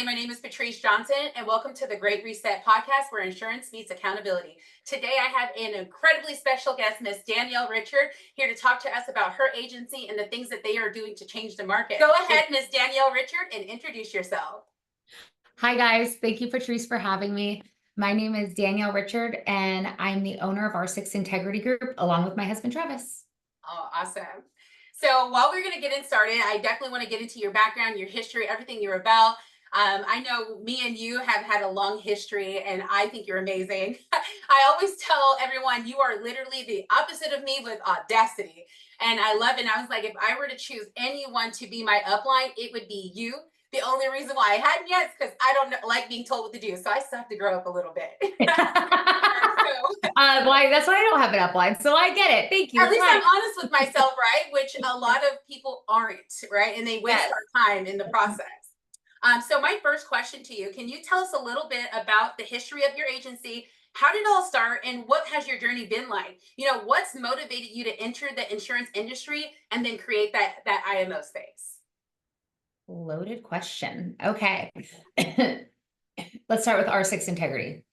everybody. My name is Patrice Johnson, and welcome to the Great Reset podcast where insurance meets accountability. Today, I have an incredibly special guest, Miss Danielle Richard, here to talk to us about her agency and the things that they are doing to change the market. Go ahead, Miss Danielle Richard, and introduce yourself. Hi, guys. Thank you, Patrice, for having me. My name is Danielle Richard, and I'm the owner of R6 Integrity Group, along with my husband, Travis. Oh, awesome. So while we're going to get in started, I definitely want to get into your background, your history, everything you're about. I know me and you have had a long history, and I think you're amazing. I always tell everyone you are literally the opposite of me with audacity. And I love it. And I was like, if I were to choose anyone to be my upline, it would be you. The only reason why I hadn't yet is because I don't like being told what to do. So I still have to grow up a little bit. Well, that's why I don't have an upline. So I get it. Thank you. At least I'm honest with myself, right? Which a lot of people aren't, right? And they waste our time in the process. So my first question to you, can you tell us a little bit about the history of your agency? How did it all start and what has your journey been like? You know, what's motivated you to enter the insurance industry and then create that IMO space? Loaded question. Okay. Let's start with R6 Integrity.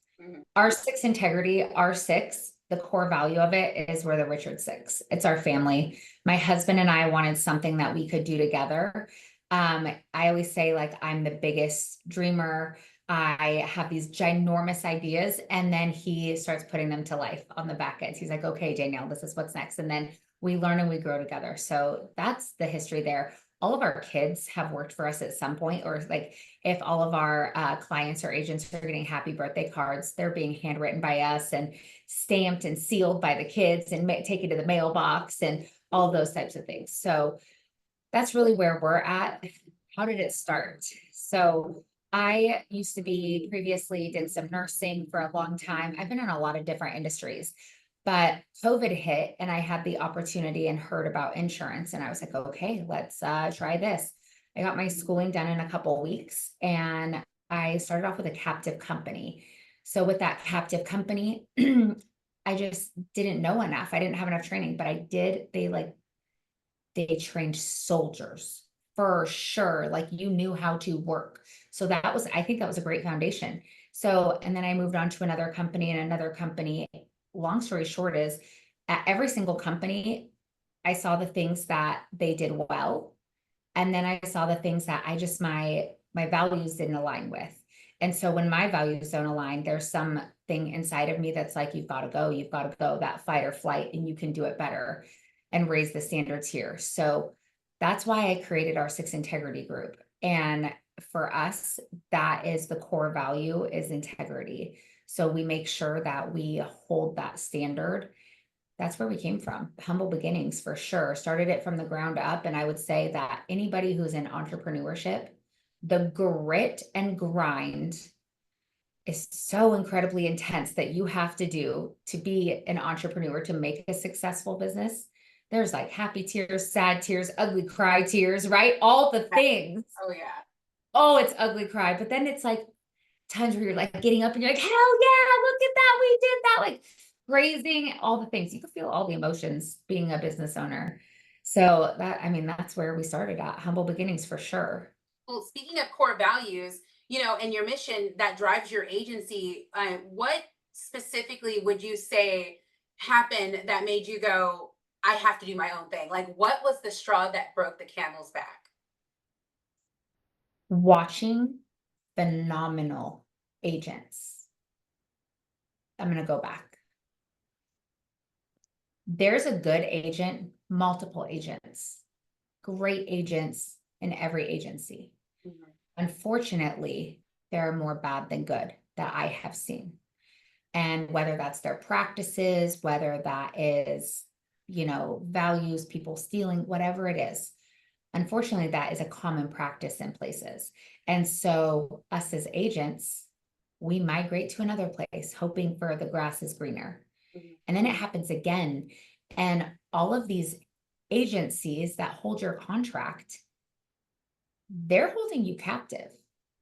R6 Integrity, R6, the core value of it is we're the Richard Six. It's our family. My husband and I wanted something that we could do together. I always say, like, I'm the biggest dreamer. I have these ginormous ideas, and then he starts putting them to life on the back end. He's like, okay, Danielle, this is what's next. And then we learn and we grow together. So that's the history there. All of our kids have worked for us at some point, or like if all of our clients or agents are getting happy birthday cards, they're being handwritten by us and stamped and sealed by the kids and taken to the mailbox and all those types of things. So that's really where we're at. How did it start? So I used to be previously did some nursing for a long time. I've been in a lot of different industries, but COVID hit and I had the opportunity and heard about insurance. And I was like, okay, let's try this. I got my schooling done in a couple of weeks and I started off with a captive company. So with that captive company, I just didn't know enough. I didn't have enough training, but I did. They trained soldiers for sure. Like, you knew how to work. So I think that was a great foundation. So, and then I moved on to another company and another company. Long story short is, at every single company, I saw the things that they did well. And then I saw the things that my values didn't align with. And so when my values don't align, there's something inside of me that's like, you've got to go, that fight or flight, and you can do it better and raise the standards here. So that's why I created R6 Integrity Group. And for us, that is the core value, is integrity. So we make sure that we hold that standard. That's where we came from. Humble beginnings, for sure. Started it from the ground up. And I would say that anybody who's in entrepreneurship, the grit and grind is so incredibly intense that you have to do to be an entrepreneur, to make a successful business. There's like happy tears, sad tears, ugly cry tears, right? All the things. Oh, yeah. Oh, it's ugly cry. But then it's like times where you're like getting up and you're like, hell yeah, look at that. We did that. Like praising all the things. You can feel all the emotions being a business owner. So that's where we started at. Humble beginnings, for sure. Well, speaking of core values, you know, and your mission that drives your agency, what specifically would you say happened that made you go, I have to do my own thing? Like, what was the straw that broke the camel's back? Watching phenomenal agents. I'm going to go back. There's a good agent, multiple agents, great agents in every agency. Mm-hmm. Unfortunately, there are more bad than good that I have seen. And whether that's their practices, whether that is, values, people stealing, whatever it is, unfortunately, that is a common practice in places. And so us as agents, we migrate to another place, hoping for the grass is greener. Mm-hmm. And then it happens again. And all of these agencies that hold your contract, they're holding you captive.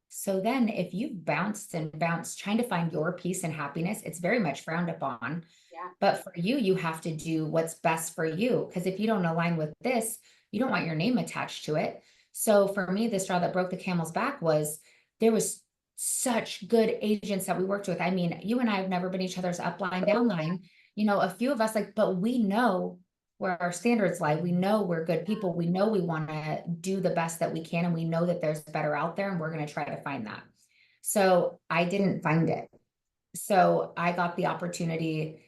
So then if you've bounced and bounced trying to find your peace and happiness, it's very much frowned upon. Yeah. But for you, you have to do what's best for you. Because if you don't align with this, you don't want your name attached to it. So for me, the straw that broke the camel's back was there was such good agents that we worked with. I mean, you and I have never been each other's upline, downline, a few of us like, but we know where our standards lie. We know we're good people. We know we want to do the best that we can. And we know that there's better out there and we're going to try to find that. So I didn't find it. So I got the opportunity.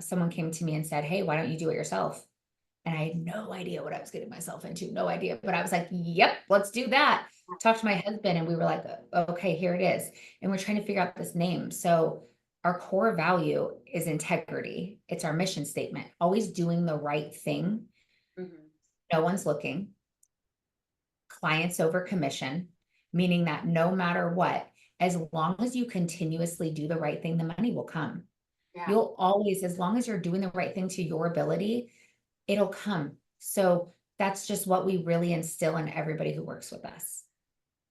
Someone came to me and said, hey, why don't you do it yourself? And I had no idea what I was getting myself into, no idea. But I was like, yep, let's do that. Talked to my husband and we were like, okay, here it is. And we're trying to figure out this name. So our core value is integrity. It's our mission statement, always doing the right thing. Mm-hmm. No one's looking. Clients over commission, meaning that no matter what, as long as you continuously do the right thing, the money will come. Yeah. You'll always, as long as you're doing the right thing to your ability, it'll come. So that's just what we really instill in everybody who works with us.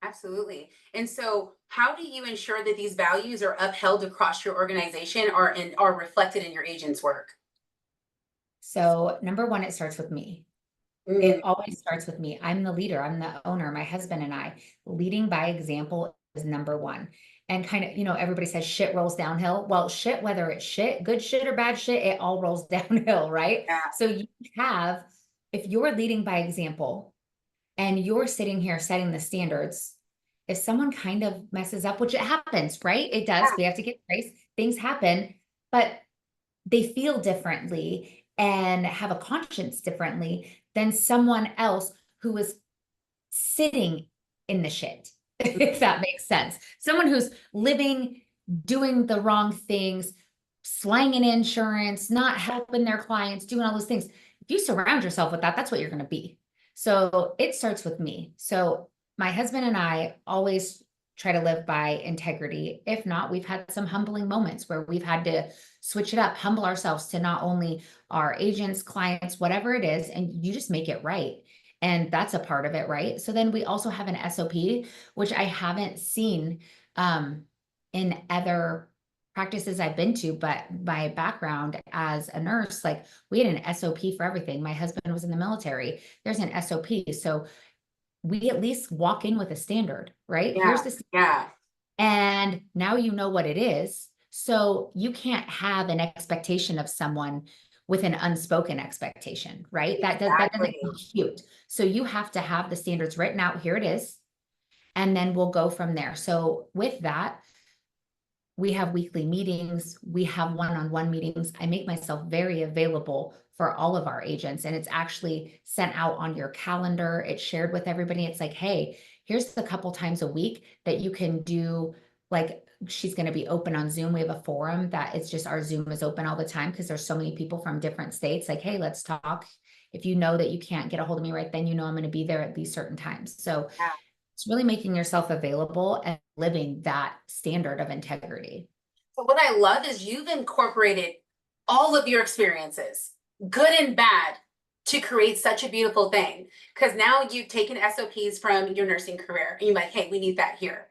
Absolutely. And so how do you ensure that these values are upheld across your organization or are reflected in your agents' work? So number one, it starts with me. It always starts with me. I'm the leader. I'm the owner. My husband and I, leading by example is number one. And kind of, everybody says shit rolls downhill. Well, shit, whether it's shit, good shit or bad shit, it all rolls downhill, right? Yeah. So if you're leading by example and you're sitting here setting the standards, if someone kind of messes up, which it happens, right? It does. Yeah. We have to get grace. Things happen, but they feel differently and have a conscience differently than someone else who is sitting in the shit, if that makes sense. Someone who's living, doing the wrong things, slanging insurance, not helping their clients, doing all those things. If you surround yourself with that, that's what you're going to be. So it starts with me. So my husband and I always try to live by integrity. If not, we've had some humbling moments where we've had to switch it up, humble ourselves to not only our agents, clients, whatever it is, and you just make it right. And that's a part of it, right? So then we also have an SOP, which I haven't seen in other practices I've been to, but my background as a nurse, like we had an SOP for everything. My husband was in the military. There's an SOP. So we at least walk in with a standard, right? Yeah. Here's the standard. Yeah. And now you know what it is. So you can't have an expectation of someone with an unspoken expectation, right? Exactly. That doesn't compute. So you have to have the standards written out. Here it is. And then we'll go from there. So with that, we have weekly meetings. We have one-on-one meetings. I make myself very available for all of our agents, and it's actually sent out on your calendar. It's shared with everybody. It's like, hey, here's the couple times a week that you can do, like she's going to be open on Zoom. We have a forum that it's just our Zoom is open all the time because there's so many people from different states. Like, hey, let's talk. If you know that you can't get a hold of me right then, I'm going to be there at these certain times. So yeah. It's really making yourself available and living that standard of integrity. So what I love is you've incorporated all of your experiences, good and bad, to create such a beautiful thing. Because now you've taken SOPs from your nursing career and you're like, hey, we need that here.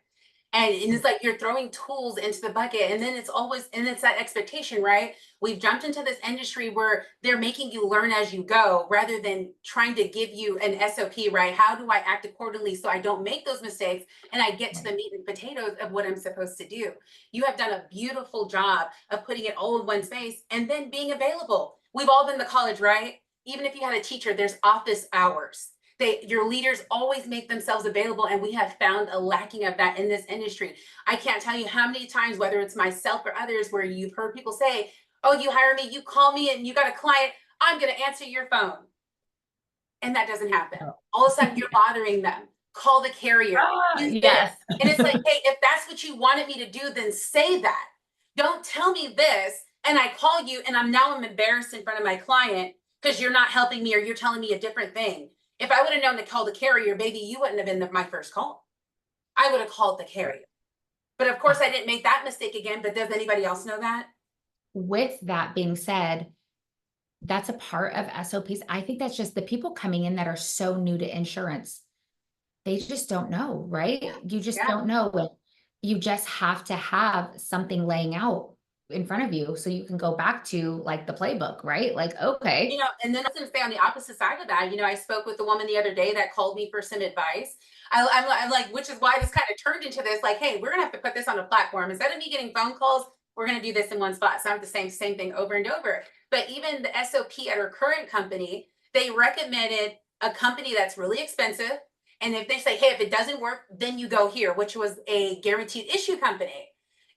And it's like you're throwing tools into the bucket, and then it's that expectation, right? We've jumped into this industry where they're making you learn as you go rather than trying to give you an SOP, right? How do I act accordingly so I don't make those mistakes and I get to the meat and potatoes of what I'm supposed to do? You have done a beautiful job of putting it all in one space and then being available. We've all been to college, right? Even if you had a teacher, there's office hours. Your leaders always make themselves available, and we have found a lacking of that in this industry. I can't tell you how many times, whether it's myself or others, where you've heard people say, oh, you hire me, you call me and you got a client, I'm going to answer your phone. And that doesn't happen. All of a sudden you're bothering them. Call the carrier. Yes. And it's like, hey, if that's what you wanted me to do, then say that. Don't tell me this and I call you and I'm embarrassed in front of my client because you're not helping me or you're telling me a different thing. If I would have known to call the carrier, maybe you wouldn't have been my first call. I would have called the carrier. But of course, I didn't make that mistake again. But does anybody else know that? With that being said, that's a part of SOPs. I think that's just the people coming in that are so new to insurance. They just don't know, right? You just don't know. You just have to have something laying out in front of you so you can go back to like the playbook, right? Like, okay. And then I was going to say on the opposite side of that, I spoke with a woman the other day that called me for some advice. I'm like, which is why this kind of turned into this, like, hey, we're going to have to put this on a platform. Instead of me getting phone calls, we're going to do this in one spot. So I have the same thing over and over. But even the SOP at her current company, they recommended a company that's really expensive. And if they say, hey, if it doesn't work, then you go here, which was a guaranteed issue company,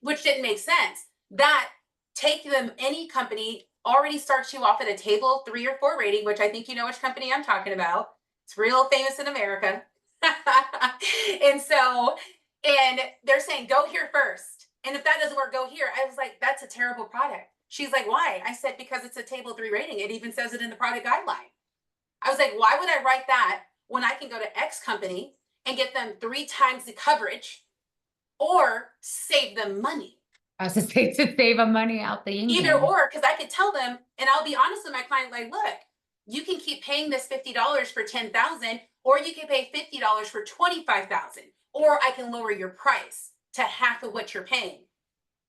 which didn't make sense. That take them, any company already starts you off at a table 3 or 4 rating, which I think you know which company I'm talking about. It's real famous in America. and so, and they're saying, go here first. And if that doesn't work, go here. I was like, that's a terrible product. She's like, why? I said, because it's a table 3 rating. It even says it in the product guideline. I was like, why would I write that when I can go to X company and get them 3 times the coverage or save them money? I was just saying to save them money out the yin Either yang. or, because I could tell them, and I'll be honest with my client, like, look, you can keep paying this $50 for 10,000, or you can pay $50 for 25,000, or I can lower your price to half of what you're paying.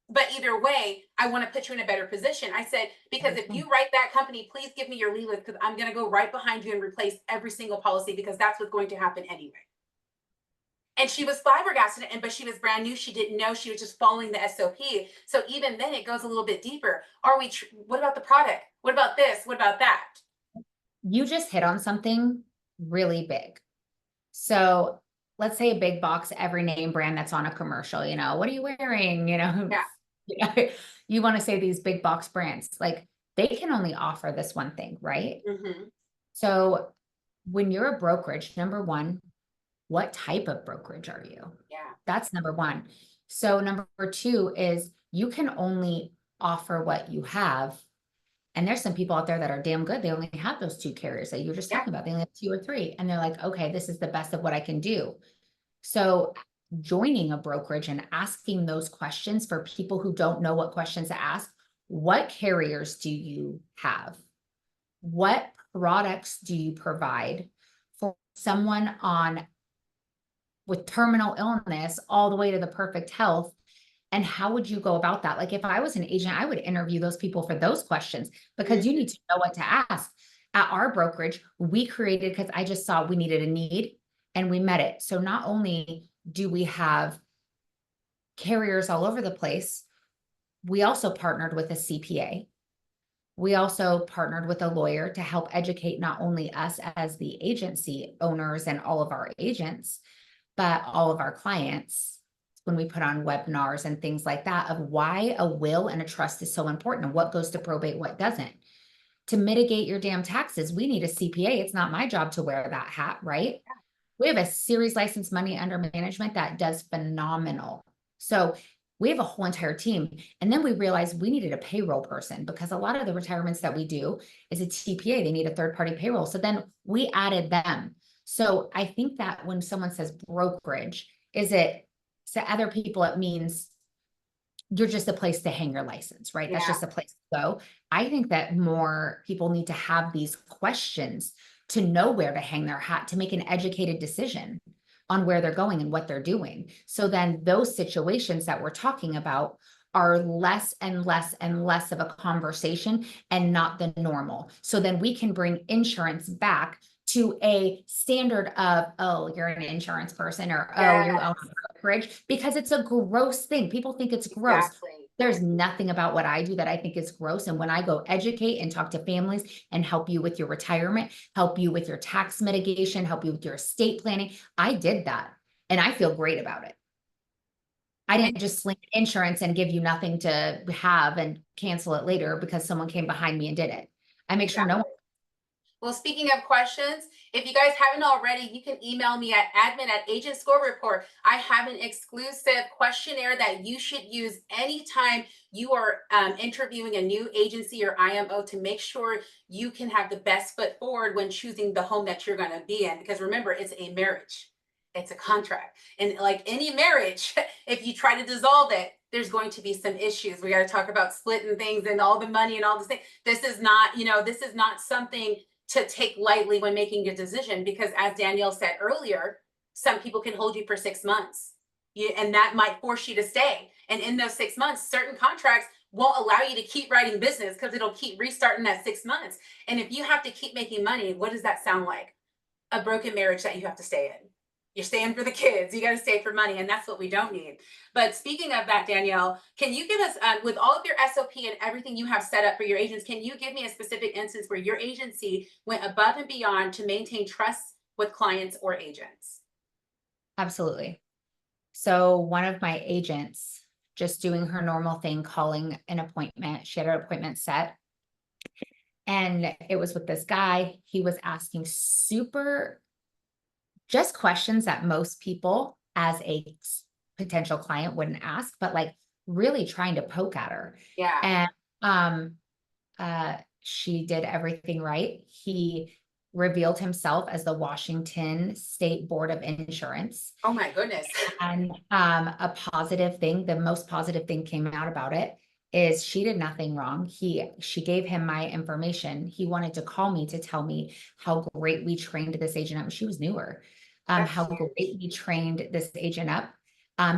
But either way, I want to put you in a better position. I said, because if you write that company, please give me your lead list, because I'm going to go right behind you and replace every single policy, because that's what's going to happen anyway. And she was flabbergasted, but she was brand new. She didn't know. She was just following the SOP. So even then, it goes a little bit deeper. What about the product? What about this? What about that? You just hit on something really big. So let's say a big box, every name brand that's on a commercial, what are you wearing? Yeah. You want to say these big box brands, like they can only offer this one thing, right? Mm-hmm. So when you're a brokerage, number one, what type of brokerage are you? Yeah. That's number one. So number two is you can only offer what you have. And there's some people out there that are damn good. They only have those 2 carriers that you were just talking about. They only have 2 or 3. And they're like, okay, this is the best of what I can do. So joining a brokerage and asking those questions for people who don't know what questions to ask, what carriers do you have? What products do you provide for someone with terminal illness all the way to the perfect health? And how would you go about that? Like if I was an agent, I would interview those people for those questions, because you need to know what to ask. At our brokerage, we created, because I just saw we needed a need and we met it. So not only do we have carriers all over the place, we also partnered with a CPA. We also partnered with a lawyer to help educate not only us as the agency owners and all of our agents, but all of our clients when we put on webinars and things like that of why a will and a trust is so important and what goes to probate, what doesn't. To mitigate your damn taxes, we need a CPA. It's not my job to wear that hat, right? We have a series licensed money under management that does phenomenal. So we have a whole entire team. And then we realized we needed a payroll person, because a lot of the retirements that we do is a TPA. They need a third-party payroll. So then we added them. So I think that when someone says brokerage, to other people, it means you're just a place to hang your license, right? That's just a place to go. I think that more people need to have these questions to know where to hang their hat, to make an educated decision on where they're going and what they're doing. So then those situations that we're talking about are less and less and less of a conversation and not the normal. So then we can bring insurance back to a standard of, oh, you're an insurance person, or, oh, you own a brokerage, because it's a gross thing. People think it's gross. Exactly. There's nothing about what I do that I think is gross. And when I go educate and talk to families and help you with your retirement, help you with your tax mitigation, help you with your estate planning, I did that and I feel great about it. I didn't just sling insurance and give you nothing to have and cancel it later because someone came behind me and did it. I make sure no one. Well, speaking of questions, if you guys haven't already, you can email me at admin@Agent Score Report. I have an exclusive questionnaire that you should use anytime you are interviewing a new agency or IMO, to make sure you can have the best foot forward when choosing the home that you're going to be in. Because remember, it's a marriage. It's a contract. And like any marriage, if you try to dissolve it, there's going to be some issues. We got to talk about splitting things and all the money and all this thing. This is not, this is not something to take lightly when making a decision, because as Danielle said earlier, some people can hold you for 6 months, and that might force you to stay. And in those 6 months, certain contracts won't allow you to keep writing business because it'll keep restarting that 6 months. And if you have to keep making money, what does that sound like? A broken marriage that you have to stay in. You're staying for the kids. You got to stay for money, and that's what we don't need. But speaking of that, Danielle, can you give us, with all of your SOP and everything you have set up for your agents, can you give me a specific instance where your agency went above and beyond to maintain trust with clients or agents? Absolutely. So one of my agents, just doing her normal thing, calling an appointment. She had her appointment set. And it was with this guy. He was asking super just questions that most people as a potential client wouldn't ask, but like really trying to poke at her. Yeah. And she did everything right. He revealed himself as the Washington State Board of Insurance. Oh my goodness. And a positive thing, the most positive thing came out about it is she did nothing wrong. She gave him my information. He wanted to call me to tell me how great we trained this agent up. She was newer. How great we trained this agent up.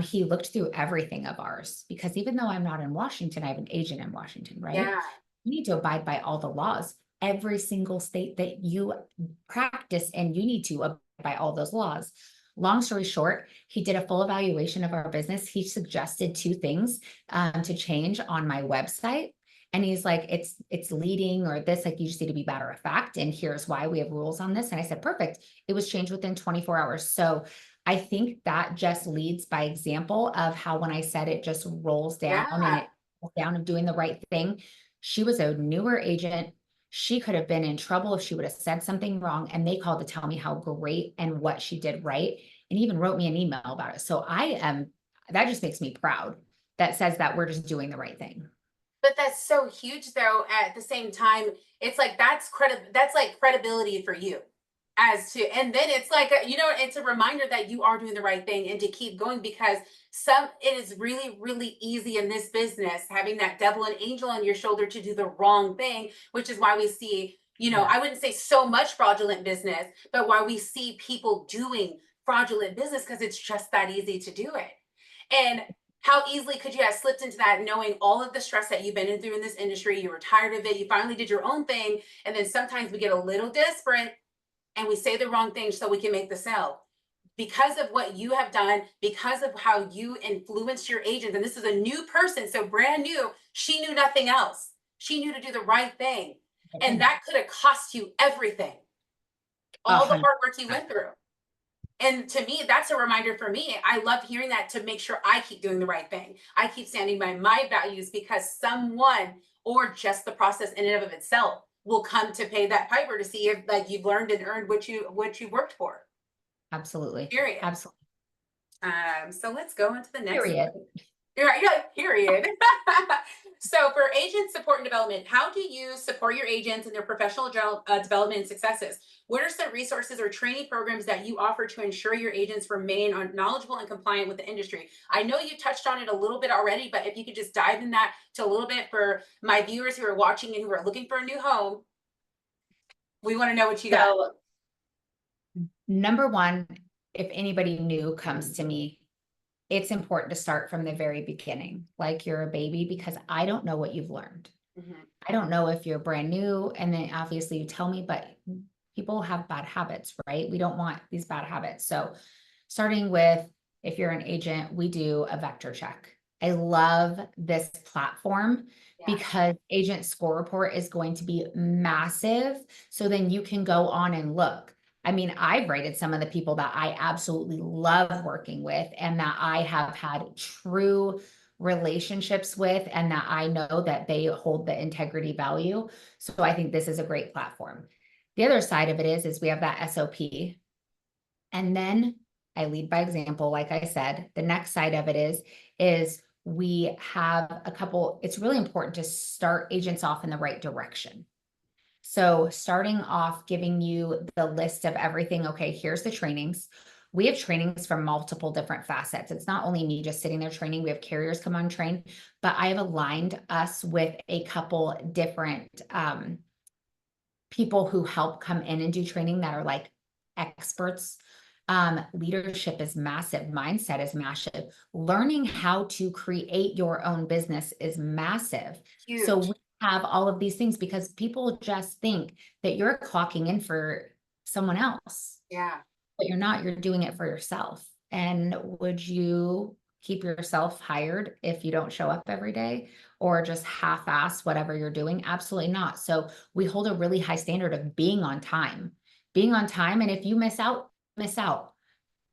He looked through everything of ours because even though I'm not in Washington, I have an agent in Washington, right? Yeah. You need to abide by all the laws. Every single state that you practice in, you need to abide by all those laws. Long story short, he did a full evaluation of our business. He suggested 2 things to change on my website. And he's like, it's leading or this, like, you just need to be matter of fact. And here's why we have rules on this. And I said, perfect. It was changed within 24 hours. So I think that just leads by example of how, when I said it just rolls down and it rolls down of doing the right thing. She was a newer agent. She could have been in trouble if she would have said something wrong, and they called to tell me how great and what she did right, and even wrote me an email about it. So that just makes me proud. That says that we're just doing the right thing. But that's so huge though. At the same time, it's like that's like credibility for you as to, and then it's like it's a reminder that you are doing the right thing and to keep going, because it is really, really easy in this business having that devil and angel on your shoulder to do the wrong thing, which is why we see, I wouldn't say so much fraudulent business, but why we see people doing fraudulent business, because it's just that easy to do it. And how easily could you have slipped into that, knowing all of the stress that you've been through in this industry? You were tired of it. You finally did your own thing. And then sometimes we get a little desperate and we say the wrong thing so we can make the sale. Because of what you have done, because of how you influenced your agents, and this is a new person, so brand new, she knew nothing else. She knew to do the right thing. And that could have cost you everything. All the hard work you went through. And to me, that's a reminder for me. I love hearing that, to make sure I keep doing the right thing. I keep standing by my values, because someone, or just the process in and of itself, will come to pay that piper to see if, like, you've learned and earned what you worked for. Absolutely. Period. Absolutely. So let's go into the next Period. one. You're like, period. So for agent support and development, how do you support your agents in their professional development and successes? What are some resources or training programs that you offer to ensure your agents remain knowledgeable and compliant with the industry? I know you touched on it a little bit already, but if you could just dive in that to a little bit for my viewers who are watching and who are looking for a new home, we want to know what you got. So, number one, if anybody new comes to me, it's important to start from the very beginning, like you're a baby, because I don't know what you've learned. I don't know if you're brand new, and then obviously you tell me, but people have bad habits, right? We don't want these bad habits. So starting with, if you're an agent, we do a vector check. I love this platform because agent score report is going to be massive. So then you can go on and look. I mean, I've rated some of the people that I absolutely love working with and that I have had true relationships with, and that I know that they hold the integrity value. So I think this is a great platform. The other side of it is we have that SOP. And then I lead by example. Like I said, the next side of it is we have a couple, it's really important to start agents off in the right direction. So starting off, giving you the list of everything. Okay, here's the trainings. We have trainings from multiple different facets. It's not only me just sitting there training. We have carriers come on train, but I have aligned us with a couple different people who help come in and do training that are like experts Leadership is massive. Mindset is massive. Learning how to create your own business is massive. So Huge. we have all of these things because people just think that you're clocking in for someone else, Yeah. but you're not. You're doing it for yourself. And would you keep yourself hired if you don't show up every day or just half-ass whatever you're doing? Absolutely not. So we hold a really high standard of being on time, being on time. And if you miss out, miss out.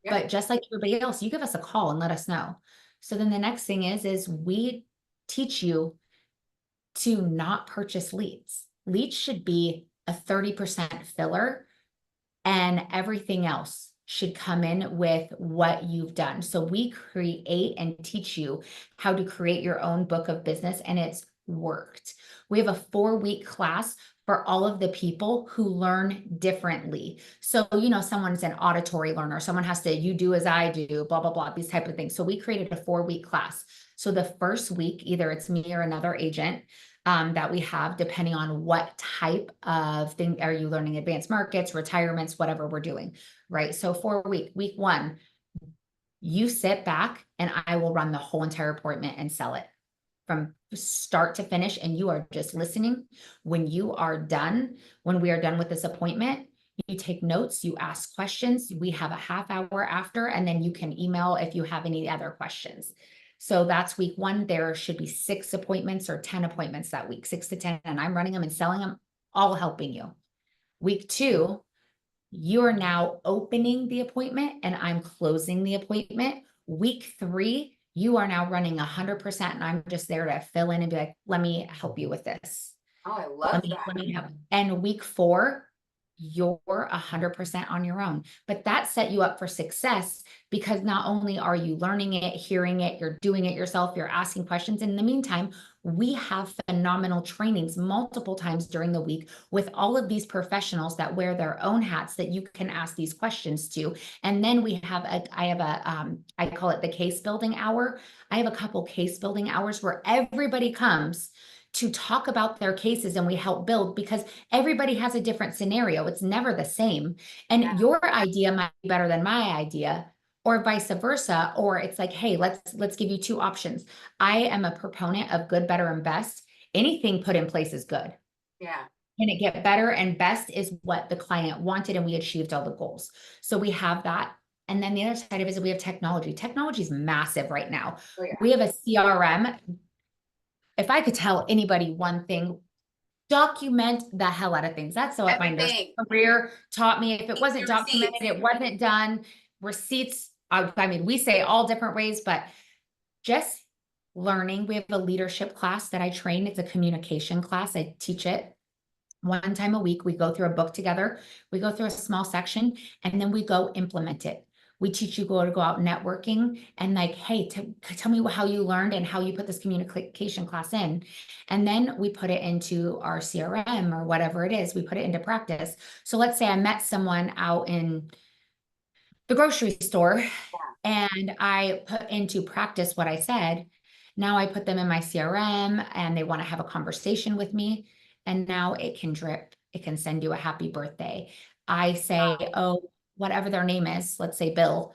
Yep. But just like everybody else, you give us a call and let us know. So then the next thing is we teach you to not purchase leads. Leads should be a 30% filler, and everything else should come in with what you've done. So we create and teach you how to create your own book of business, and it's worked. We have a 4-week class for all of the people who learn differently. So, someone's an auditory learner, someone has to, you do as I do, blah, blah, blah, these type of things. So we created a 4-week class. So the first week, either it's me or another agent that we have, depending on what type of thing are you learning, advanced markets, retirements, whatever we're doing, right? So for week 1, you sit back and I will run the whole entire appointment and sell it from start to finish. And you are just listening. When we are done with this appointment, you take notes, you ask questions. We have a half hour after, and then you can email if you have any other questions. So that's week 1. There should be 6 appointments or 10 appointments that week, 6 to 10, and I'm running them and selling them, all helping you. Week 2, you are now opening the appointment and I'm closing the appointment. Week 3, you are now running 100%, and I'm just there to fill in and be like, let me help you with this. Oh, I love that. Let me help. And week 4, you're 100% on your own. But that set you up for success because not only are you learning it, hearing it, you're doing it yourself, you're asking questions. In the meantime, we have phenomenal trainings multiple times during the week with all of these professionals that wear their own hats that you can ask these questions to. And then I call it the case building hour. I have a couple case building hours where everybody comes to talk about their cases and we help build, because everybody has a different scenario. It's never the same. And Yeah. your idea might be better than my idea, or vice versa. Or it's like, hey, let's give you 2 options. I am a proponent of good, better, and best. Anything put in place is good. Yeah. Can it get better? And best is what the client wanted, and we achieved all the goals. So we have that. And then the other side of it is we have technology. Technology is massive right now. Oh, yeah. We have a CRM. If I could tell anybody one thing, document the hell out of things. That's what my nursing career taught me. If it wasn't documented, it wasn't done. Receipts, I mean, we say all different ways, but just learning. We have a leadership class that I train. It's a communication class. I teach it 1 time a week. We go through a book together. We go through a small section, and then we go implement it. We teach you go out networking and like, hey, tell me how you learned and how you put this communication class in. And then we put it into our CRM or whatever it is. We put it into practice. So let's say I met someone out in the grocery store and I put into practice what I said. Now I put them in my CRM and they want to have a conversation with me. And now it can drip. It can send you a happy birthday. I say, oh, whatever their name is, let's say Bill.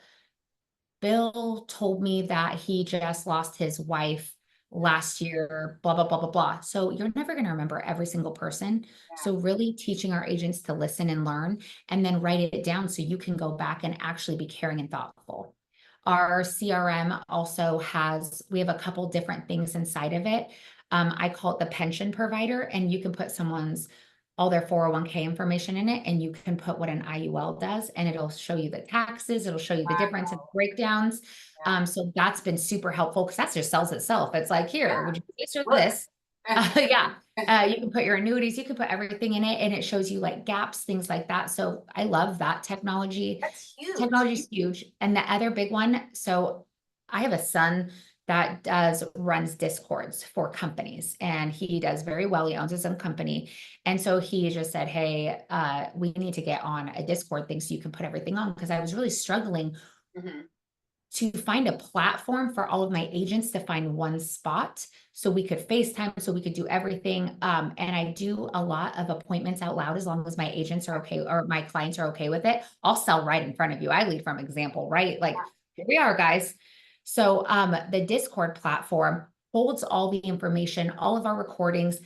Bill told me that he just lost his wife last year, blah, blah, blah, blah, blah. So you're never going to remember every single person. So really teaching our agents to listen and learn and then write it down so you can go back and actually be caring and thoughtful. Our CRM also we have a couple different things inside of it. I call it the pension provider, and you can put all their 401k information in it, and you can put what an IUL does, and it'll show you the taxes, it'll show you the difference and breakdowns. So that's been super helpful because that just sells itself. It's like, here, would you please do this? You can put your annuities, you can put everything in it, and it shows you like gaps, things like that. So I love that technology. That's huge. Technology is huge. And the other big one, so I have a son that runs Discords for companies, and he does very well. He owns his own company. And so he just said, hey, we need to get on a Discord thing so you can put everything on, because I was really struggling. to find a platform for all of my agents to find one spot so we could FaceTime, so we could do everything. And I do a lot of appointments out loud as long as my agents are okay or my clients are okay with it. I'll sell right in front of you. I lead from example, right? Like, here we are, guys. So the Discord platform holds all the information, all of our recordings,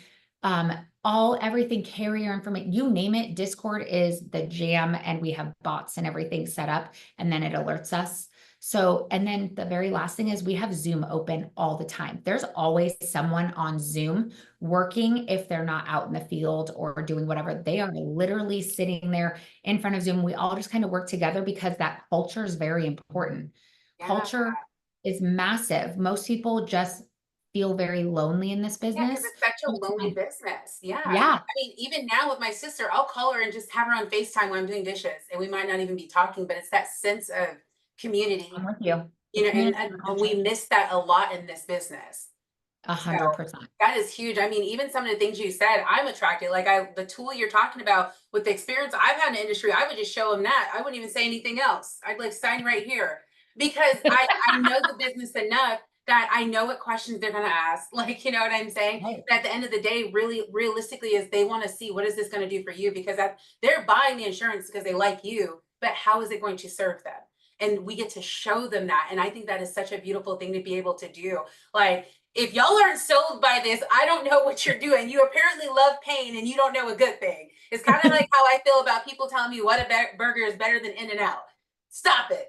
everything, carrier information, you name it. Discord is the jam, and we have bots and everything set up, and then it alerts us. So, and then the very last thing is we have Zoom open all the time. There's always someone on Zoom working if they're not out in the field or doing whatever. They are literally sitting there in front of Zoom. We all just kind of work together because that culture is very important. Yeah. Culture is massive. Most people just feel very lonely in this Yeah, because business. it's such a lonely business. Yeah. Yeah, I mean, even now with my sister, I'll call her and just have her on FaceTime when I'm doing dishes, and we might not even be talking, but it's that sense of community, I'm with you. The you know, community and we culture, miss that a lot in this business. So 100%. that is huge. I mean, even some of the things you said, I'm attracted. Like the tool you're talking about with the experience I've had in the industry, I would just show them that. I wouldn't even say anything else. I'd like sign right here because I know the business enough that I know what questions they're going to ask. Like, you know what I'm saying? Right. But at the end of the day, really realistically is they want to see what is this going to do for you, because they're buying the insurance because they like you, but how is it going to serve them? And we get to show them that. And I think that is such a beautiful thing to be able to do. Like, if y'all aren't sold by this, I don't know what you're doing. You apparently love pain and you don't know a good thing. It's kind of like how I feel about people telling me what a burger is better than In-N-Out. Stop it.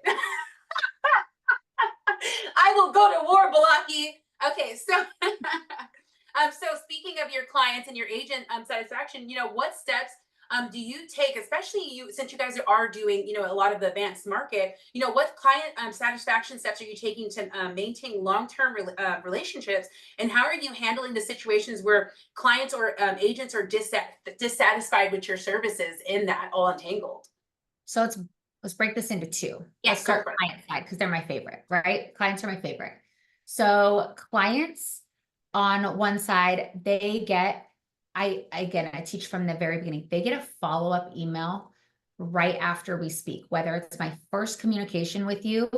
I will go to war, Balaki. Okay, so so speaking of your clients and your agent satisfaction, what steps do you take, especially you, since you guys are doing, a lot of the advanced market, what client satisfaction steps are you taking to maintain long-term relationships, and how are you handling the situations where clients or agents are dissatisfied with your services in that all entangled? So let's break this into two. Yeah, Let's go start for it. client side because they're my favorite, right? Clients are my favorite. So clients on one side, they get, I teach from the very beginning, they get a follow-up email right after we speak, whether it's my first communication with you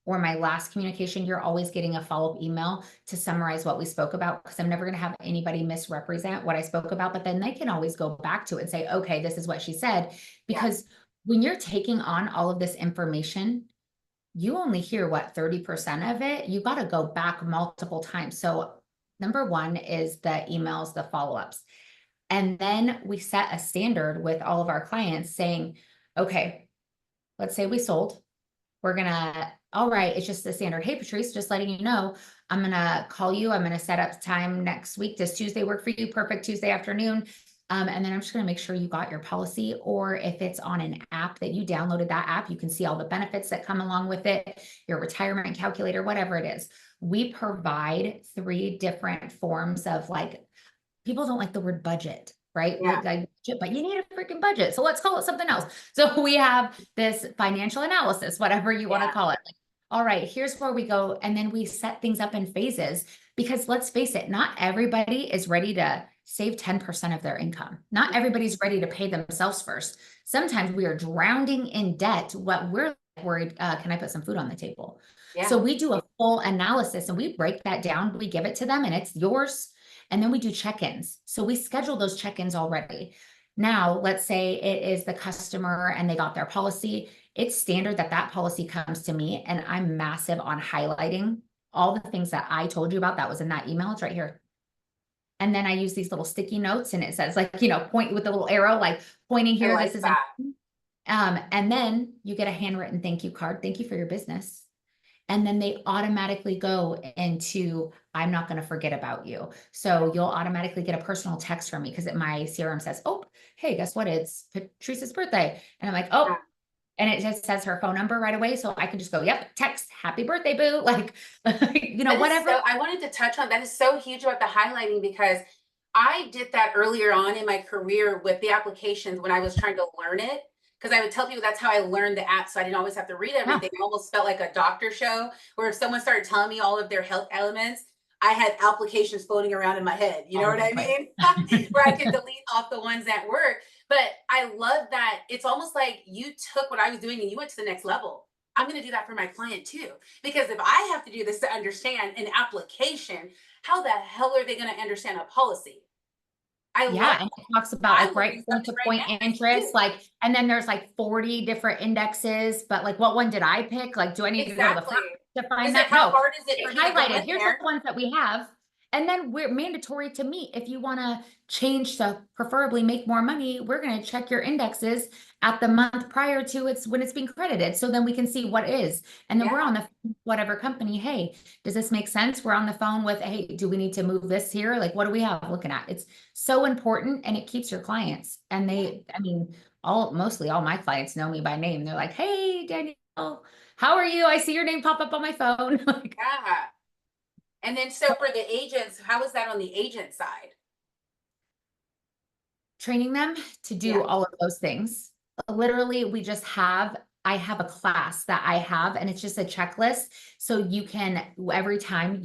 or my last communication, you're always getting a follow-up email to summarize what we spoke about, because I'm never going to have anybody misrepresent what I spoke about, but then they can always go back to it and say, okay, this is what she said. Because when you're taking on all of this information, you only hear what, 30% of it. You got to go back multiple times. So number one is the emails, the follow-ups. And then we set a standard with all of our clients saying, okay, let's say we sold. We're gonna, all right, it's just the standard. Hey, Patrice, just letting you know, I'm gonna call you. I'm gonna set up time next week. Does Tuesday work for you? Perfect, Tuesday afternoon. And then I'm just gonna make sure you got your policy, or if it's on an app that you downloaded that app, you can see all the benefits that come along with it, your retirement calculator, whatever it is. We provide 3 different forms of, like, people don't like the word budget, right? Yeah. Like, but you need a freaking budget. So let's call it something else. So we have this financial analysis, whatever you want to call it. Like, all right, here's where we go. And then we set things up in phases, because let's face it, not everybody is ready to save 10% of their income. Not everybody's ready to pay themselves first. Sometimes we are drowning in debt. What we're worried, can I put some food on the table? Yeah. So we do a full analysis and we break that down. We give it to them and it's yours. And then we do check-ins. So we schedule those check-ins already. Now, let's say it is the customer and they got their policy. It's standard that that policy comes to me, and I'm massive on highlighting all the things that I told you about that was in that email. It's right here. And then I use these little sticky notes, and it says, like, point with the little arrow, like pointing here. Like this is that. and then you get a handwritten thank you card. Thank you for your business. And then they automatically go into, I'm not going to forget about you. So you'll automatically get a personal text from me, because my CRM says, oh, hey, guess what? It's Patrice's birthday. And I'm like, oh, and it just says her phone number right away. So I can just go, yep, text, happy birthday, boo. Like, whatever. So, I wanted to touch on that is so huge about the highlighting, because I did that earlier on in my career with the applications when I was trying to learn it. Because I would tell people that's how I learned the app. So I didn't always have to read everything. It almost felt like a doctor show, where if someone started telling me all of their health elements, I had applications floating around in my head. You know what I mean? Where I could delete off the ones that work. But I love that it's almost like you took what I was doing and you went to the next level. I'm going to do that for my client too. Because if I have to do this to understand an application, how the hell are they going to understand a policy? I love Yeah, and it talks about I'm like learning right point to something right point now interest, too. like, and then there's like 40 different indexes, but like what one did I pick? Like, do I need to go to the Exactly. front to find Is it that? how No, hard is it for it's me to go highlighted. in Here's the there? ones that we have. And then we're mandatory to meet. If you want to change to preferably make more money, we're going to check your indexes at the month prior to it's when it's being credited. So then we can see what is. And then we're Yeah. on the whatever company. Hey, does this make sense? We're on the phone with, hey, do we need to move this here? Like, what do we have looking at? It's so important, and it keeps your clients. And they, I mean, mostly all my clients know me by name. They're like, hey, Danielle, how are you? I see your name pop up on my phone. Like, Yeah. And then so for the agents, how is that on the agent side? training them to do Yeah. all of those things. Literally, I have a class that I have, and it's just a checklist. So you can, every time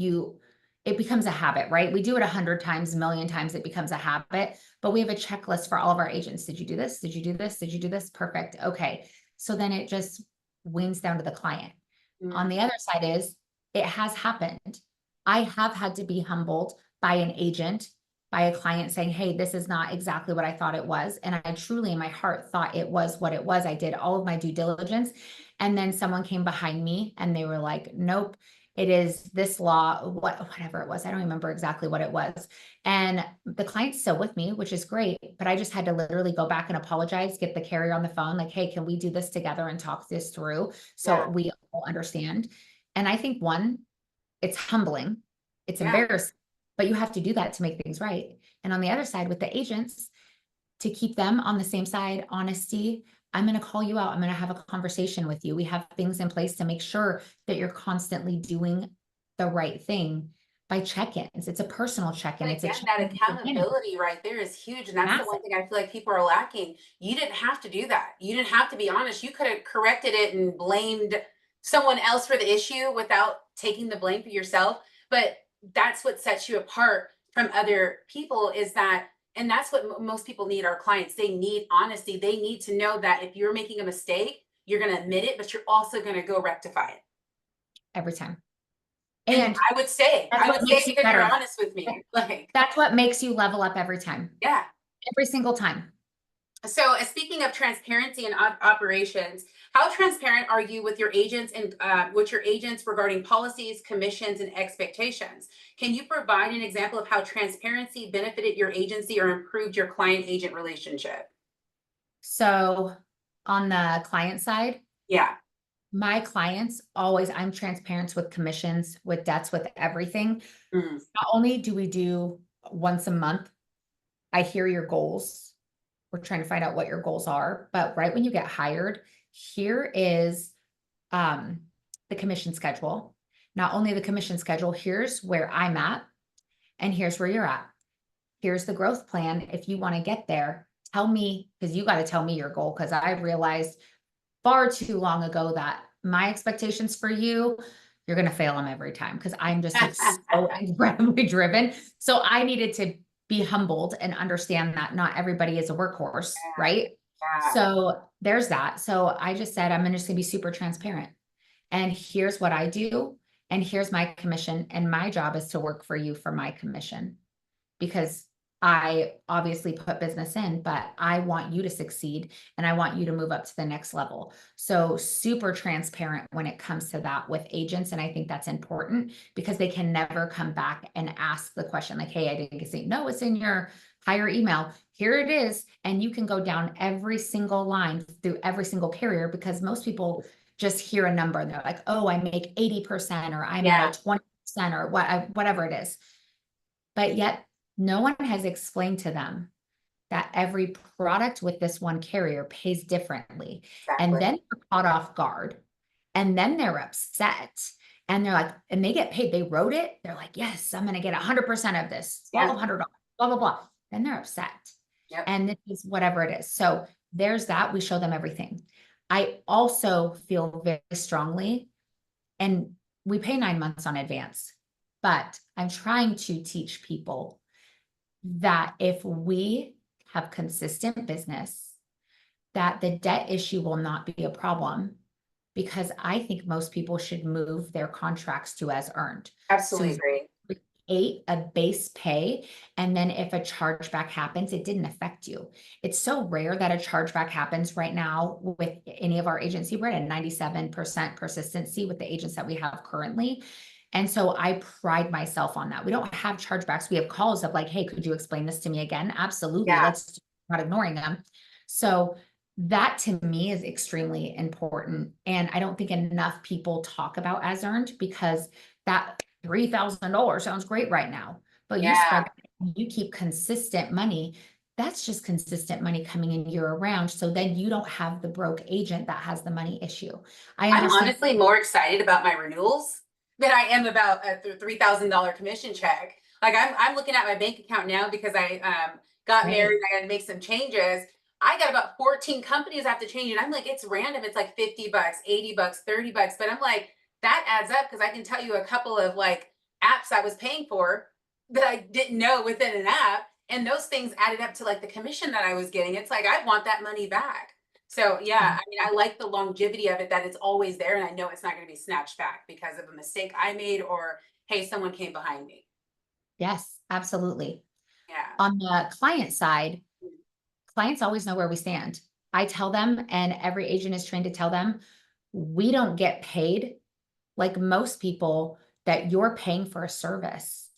it becomes a habit, right? We do it 100 times, a million times, it becomes a habit, but we have a checklist for all of our agents. Did you do this? Did you do this? Did you do this? Perfect. Okay. So then it just weans down to the client. On Mm. the other side is it has happened. I have had to be humbled by an agent, by a client saying, hey, this is not exactly what I thought it was. And I truly in my heart thought it was what it was. I did all of my due diligence. And then someone came behind me and they were like, nope, it is this law, whatever it was. I don't remember exactly what it was. And the client's still with me, which is great. But I just had to literally go back and apologize, get the carrier on the phone, like, hey, can we do this together and talk this through Yeah. so we all understand? And I think it's humbling, it's Yeah. embarrassing, but you have to do that to make things right. And on the other side with the agents, to keep them on the same side, honesty, I'm going to call you out. I'm going to have a conversation with you. We have things in place to make sure that you're constantly doing the right thing by check-ins. It's a personal check-in. But It's a again, that check-in at the beginning. accountability right there is huge. And that's the Massive. one thing I feel like people are lacking. You didn't have to do that. You didn't have to be honest. You could have corrected it and blamed someone else for the issue without taking the blame for yourself. But that's what sets you apart from other people is that, and that's what most people need, our clients. They need honesty. They need to know that if you're making a mistake, you're going to admit it, but you're also going to go rectify it. Every time. And And that's I would what say makes you because you're better. honest with me. Like, That's what makes you level up every time, yeah. every single time. So, speaking of transparency and operations, how transparent are you with your agents and with your agents regarding policies, commissions, and expectations? Can you provide an example of how transparency benefited your agency or improved your client-agent relationship? So on the client side, Yeah. my clients always, I'm transparent with commissions, with debts, with everything. Mm. Not only do we do once a month, I hear your goals. We're trying to find out what your goals are. But right when you get hired, here is the commission schedule. Not only the commission schedule, here's where I'm at, and here's where you're at. Here's the growth plan. If you want to get there, tell me, because you got to tell me your goal. Because I realized far too long ago that my expectations for you, you're going to fail them every time because I'm just like so incredibly driven. So I needed to be humbled and understand that not everybody is a workhorse, right? Yeah. So there's that. So I just said, I'm just going to be super transparent. And here's what I do. And here's my commission. And my job is to work for you for my commission because I obviously put business in, but I want you to succeed and I want you to move up to the next level. So super transparent when it comes to that with agents. And I think that's important because they can never come back and ask the question like, hey, I didn't get it. No, it's in your hire email. Here it is. And you can go down every single line through every single carrier because most people just hear a number and they're like, oh, I make 80% or I'm Yeah. at a 20% or whatever it is. But yet no one has explained to them that every product with this one carrier pays differently. Exactly. And then they're caught off guard. And then they're upset. And they're like, and they get paid. They wrote it. They're like, yes, I'm going to get 100% of this, Yeah. $1,200, blah, blah, blah. Then they're upset. Yep. And this is whatever it is. So there's that. We show them everything. I also feel very strongly, and we pay 9 months on advance, but I'm trying to teach people that if we have consistent business, that the debt issue will not be a problem because I think most people should move their contracts to as earned. So Absolutely you agree. create a base pay, and then if a chargeback happens, it didn't affect you. It's so rare that a chargeback happens right now with any of our agency. We're at a 97% persistency with the agents that we have currently. And so I pride myself on that. We don't have chargebacks. We have calls of like, hey, could you explain this to me again? Absolutely. Yeah. Let's not ignoring them. So that to me is extremely important. And I don't think enough people talk about as earned, because that $3,000 sounds great right now, but you Yeah. spread, you keep consistent money. That's just consistent money coming in year round. So then you don't have the broke agent that has the money issue. I I'm understand. honestly more excited about my renewals than I am about a $3,000 commission check. Like I'm looking at my bank account now because I got Right. married. I got to make some changes. I got about 14 companies I have to change, and I'm like, it's random. It's like $50, $80, $30, but I'm like, that adds up because I can tell you a couple of like apps I was paying for that I didn't know within an app, and those things added up to like the commission that I was getting. It's like I want that money back. So yeah, I mean, I like the longevity of it, that it's always there, and I know it's not going to be snatched back because of a mistake I made, or hey, someone came behind me. Yes, absolutely. Yeah. On the client side, clients always know where we stand. I tell them, and every agent is trained to tell them, we don't get paid like most people that you're paying for a service.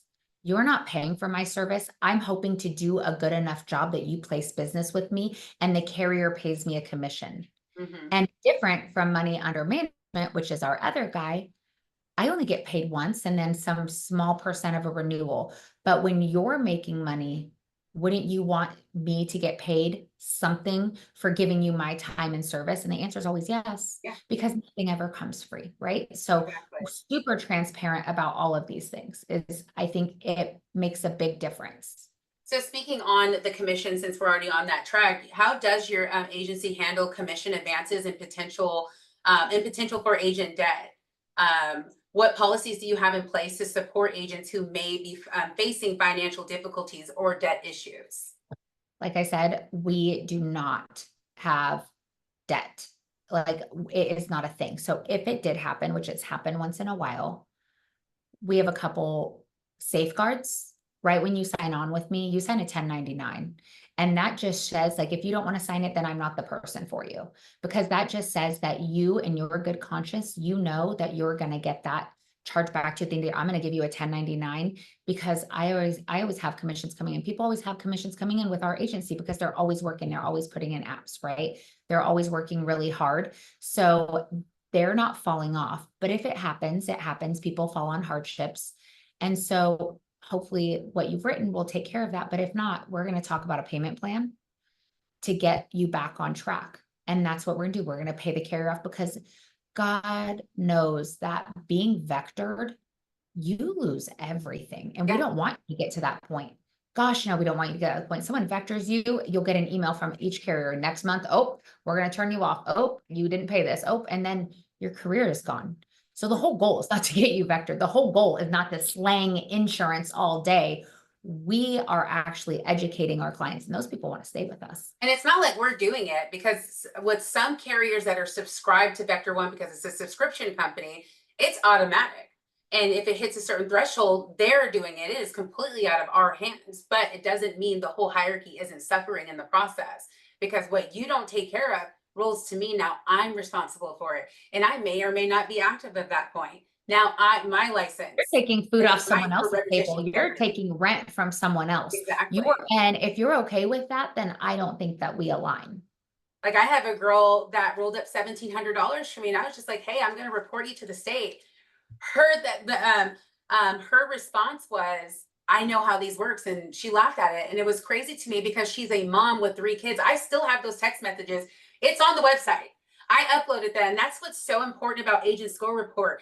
You're not paying for my service. I'm hoping to do a good enough job that you place business with me and the carrier pays me a commission. Hmm. And different from money under management, which is our other guy, I only get paid once and then some small percent of a renewal. But when you're making money, wouldn't you want me to get paid something for giving you my time and service? And the answer is always yes, Yeah, because nothing ever comes free, right? So exactly. super transparent about all of these things is, I think it makes a big difference. So speaking on the commission, since we're already on that track, how does your agency handle commission advances and potential for agent debt? What policies do you have in place to support agents who may be facing financial difficulties or debt issues? Like I said, we do not have debt. Like it is not a thing. So if it did happen, which it's happened once in a while, we have a couple safeguards. Right when you sign on with me, you sign a 1099. And that just says, like, if you don't want to sign it, then I'm not the person for you. Because that just says that you, in your good conscience, you know that you're going to get that charge back to the I'm going to give you a 1099, because I always have commissions coming in. People always have commissions coming in with our agency because they're always working, they're always putting in apps, right? They're always working really hard. So they're not falling off. But if it happens, it happens. People fall on hardships. And so hopefully what you've written will take care of that. But if not, we're going to talk about a payment plan to get you back on track. And that's what we're going to do. We're going to pay the carrier off, because God knows that being vectored, you lose everything. And we Yeah. don't want you to get to that point. Gosh, no, we don't want you to get to that point. Someone vectors you, you'll get an email from each carrier next month. Oh, we're going to turn you off. Oh, you didn't pay this. Oh, and then your career is gone. So the whole goal is not to get you vectored. The whole goal is not to slang insurance all day. We are actually educating our clients, and those people want to stay with us. And it's not like we're doing it, because with some carriers that are subscribed to Vector One because it's a subscription company, it's automatic. And if it hits a certain threshold, they're doing it. It is completely out of our hands, but it doesn't mean the whole hierarchy isn't suffering in the process, because what you don't take care of rolls to me. Now I'm responsible for it. And I may or may not be active at that point. Now my You're license taking food is off fine someone for else's repetition table. You're integrity. taking rent from someone else. Exactly. And if you're okay with that, then I don't think that we align. Like I have a girl that rolled up $1,700 for me, and I was just like, "Hey, I'm going to report you to the state." Her response was, "I know how these works," and she laughed at it, and it was crazy to me because she's a mom with 3 kids. I still have those text messages. It's on the website. I uploaded that, and that's what's so important about Agent Score Report.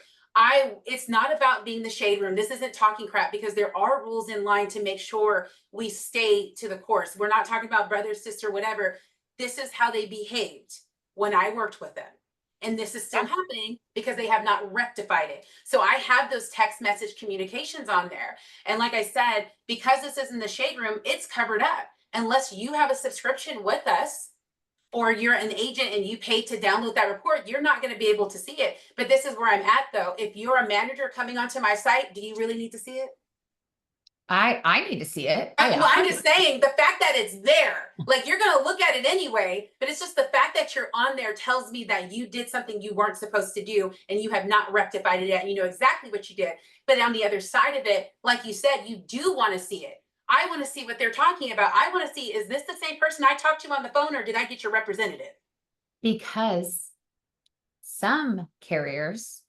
It's not about being the shade room. This isn't talking crap, because there are rules in line to make sure we stay to the course. We're not talking about brother, sister, whatever. This is how they behaved when I worked with them. And this is still happening because they have not rectified it. So I have those text message communications on there. And like I said, because this is in the shade room, it's covered up. Unless you have a subscription with us, or you're an agent and you pay to download that report, you're not going to be able to see it. But this is where I'm at though. If you're a manager coming onto my site, do you really need to see it? I need to see it. Well, I'm just saying the fact that it's there, like you're going to look at it anyway, but it's just the fact that you're on there tells me that you did something you weren't supposed to do and you have not rectified it yet. And you know exactly what you did. But on the other side of it, like you said, you do want to see it. I want to see what they're talking about. I want to see, is this the same person I talked to on the phone, or did I get your representative? Because some carriers,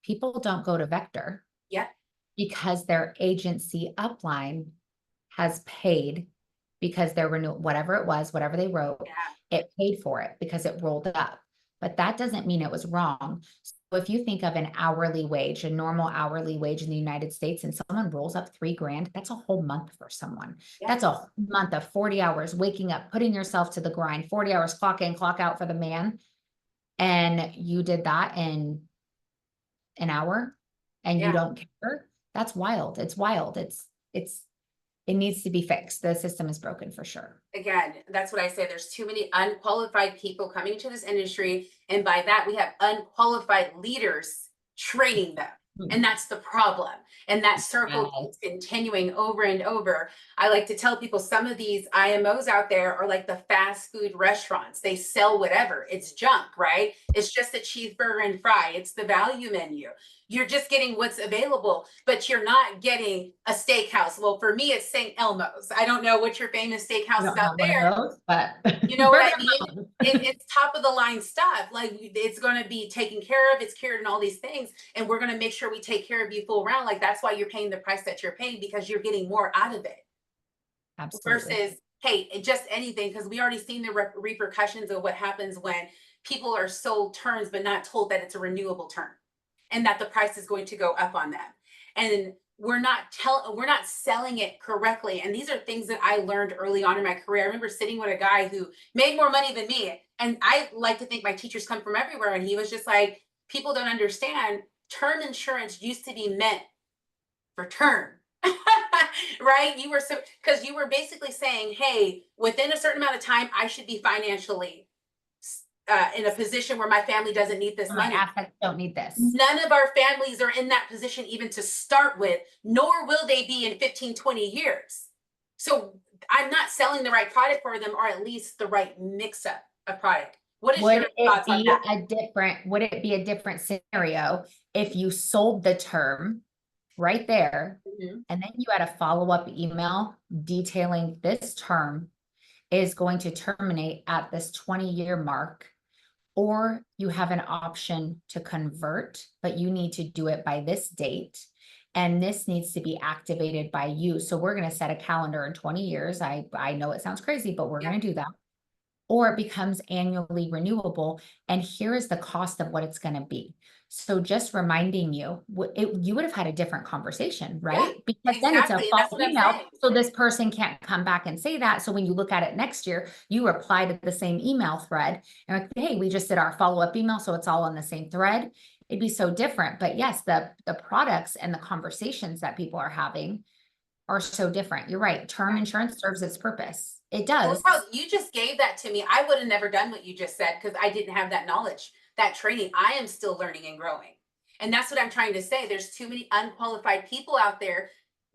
people don't go to Vector. Yeah. Because their agency upline has paid because their renewal, whatever it was, whatever they wrote, it paid for it because it rolled up. But that doesn't mean it was wrong. So if you think of an hourly wage, a normal hourly wage in the United States, and someone rolls up $3,000, that's a whole month for someone. Yeah. That's a month of 40 hours, waking up, putting yourself to the grind, 40 hours, clock in, clock out for the man. And you did that in an hour and you don't care. That's wild. It's wild. It needs to be fixed. The system is broken for sure. Again, that's what I say. There's too many unqualified people coming into this industry. And by that, we have unqualified leaders training them. And that's the problem. And that circle keeps continuing over and over. I like to tell people some of these IMOs out there are like the fast food restaurants. They sell whatever. It's junk, right? It's just a cheeseburger and fry. It's the value menu. You're just getting what's available, but you're not getting a steakhouse. Well, for me, it's St. Elmo's. I don't know what your famous steakhouse is out there. But you know what I mean? It's top of the line stuff. Like it's going to be taken care of. It's cured and all these things. And we're going to make sure we take care of you full round. Like that's why you're paying the price that you're paying, because you're getting more out of it. Absolutely. Versus, hey, just anything, because we already seen the repercussions of what happens when people are sold terms but not told that it's a renewable term and that the price is going to go up on them. And we're not selling it correctly. And these are things that I learned early on in my career. I remember sitting with a guy who made more money than me. And I like to think my teachers come from everywhere. And he was just like, people don't understand, term insurance used to be meant for term. Right? Because you were basically saying, hey, within a certain amount of time, I should be financially in a position where my family doesn't need this money. My assets don't need this. None of our families are in that position even to start with, nor will they be in 15, 20 years. So I'm not selling the right product for them, or at least the right mix-up of product. What is your thoughts on that? Would it be a different scenario if you sold the term right there, and then you had a follow-up email detailing this term is going to terminate at this 20-year mark, or you have an option to convert, but you need to do it by this date, and this needs to be activated by you. So we're going to set a calendar in 20 years. I know it sounds crazy, but we're going to do that. Or it becomes annually renewable, and here is the cost of what it's going to be. So just reminding you, you would have had a different conversation, right? Yeah, because then it's a false email. So this person can't come back and say that. So when you look at it next year, you reply to the same email thread and like, hey, we just did our follow-up email, so it's all on the same thread. It'd be so different. But yes, the products and the conversations that people are having are so different. You're right. Term insurance serves its purpose. It does. Well, you just gave that to me. I would have never done what you just said because I didn't have that knowledge, that training. I am still learning and growing. And that's what I'm trying to say. There's too many unqualified people out there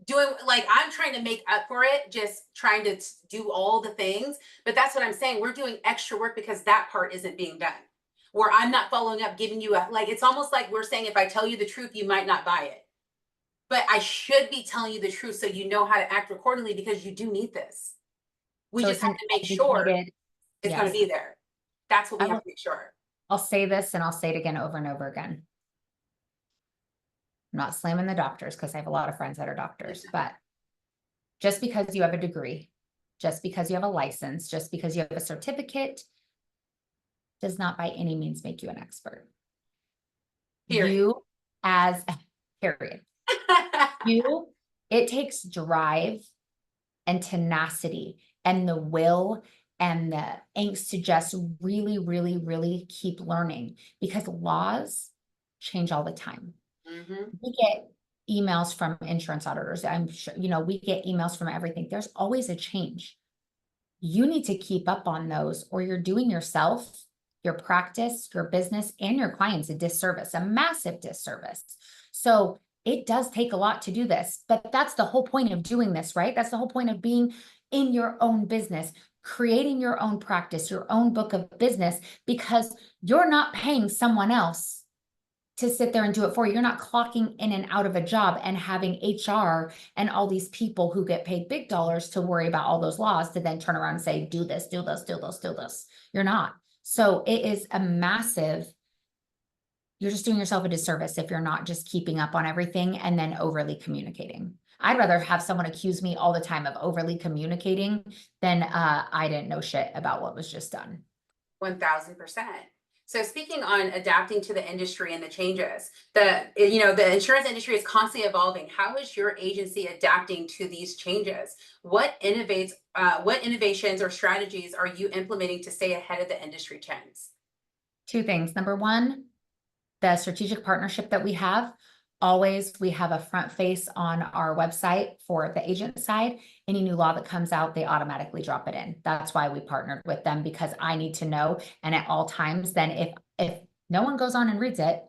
doing, like, I'm trying to make up for it, just trying to do all the things. But that's what I'm saying. We're doing extra work because that part isn't being done. Where I'm not following up, giving you it's almost like we're saying, if I tell you the truth, you might not buy it. But I should be telling you the truth so you know how to act accordingly, because you do need this. We just have to make sure it's going to be there. That's what we have to make sure. I'll say this and I'll say it again over and over again. I'm not slamming the doctors because I have a lot of friends that are doctors, but just because you have a degree, just because you have a license, just because you have a certificate, does not by any means make you an expert. Period. You as period. It takes drive and tenacity and the will and the angst to just really, really, really keep learning, because laws change all the time. We get emails from insurance auditors. I'm sure, we get emails from everything. There's always a change. You need to keep up on those, or you're doing yourself, your practice, your business, and your clients a disservice, a massive disservice. So it does take a lot to do this, but that's the whole point of doing this, right? That's the whole point of being in your own business, creating your own practice, your own book of business, because you're not paying someone else to sit there and do it for you. You're not clocking in and out of a job and having HR and all these people who get paid big dollars to worry about all those laws to then turn around and say, do this, do this, do this, do this. You're not. So it is a massive, you're just doing yourself a disservice if you're not just keeping up on everything and then overly communicating. I'd rather have someone accuse me all the time of overly communicating than I didn't know shit about what was just done. 1000%. So speaking on adapting to the industry and the changes, the insurance industry is constantly evolving. How is your agency adapting to these changes? What innovations or strategies are you implementing to stay ahead of the industry trends? Two things. Number one, the strategic partnership that we have. Always, we have a front face on our website for the agent side. Any new law that comes out, they automatically drop it in. That's why we partnered with them, because I need to know. And at all times, then if no one goes on and reads it,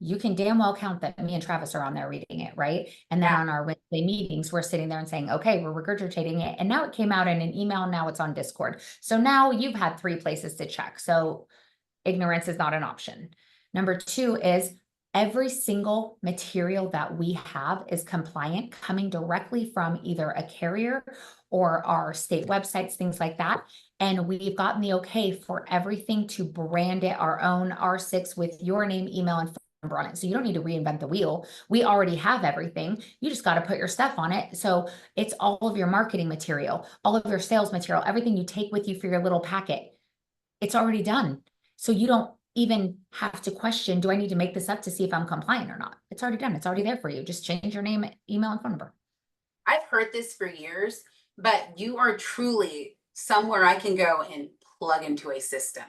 you can damn well count that me and Travis are on there reading it, right? And then on our Wednesday meetings, we're sitting there and saying, okay, we're regurgitating it. And now it came out in an email. Now it's on Discord. So now you've had 3 places to check. So ignorance is not an option. Number 2 is every single material that we have is compliant, coming directly from either a carrier or our state websites, things like that. And we've gotten the okay for everything to brand it our own R6 with your name, email, and phone number on it. So you don't need to reinvent the wheel. We already have everything. You just got to put your stuff on it. So it's all of your marketing material, all of your sales material, everything you take with you for your little packet. It's already done. So you don't even have to question, do I need to make this up to see if I'm compliant or not? It's already done. It's already there for you. Just change your name, email, and phone number. I've heard this for years, but you are truly somewhere I can go and plug into a system.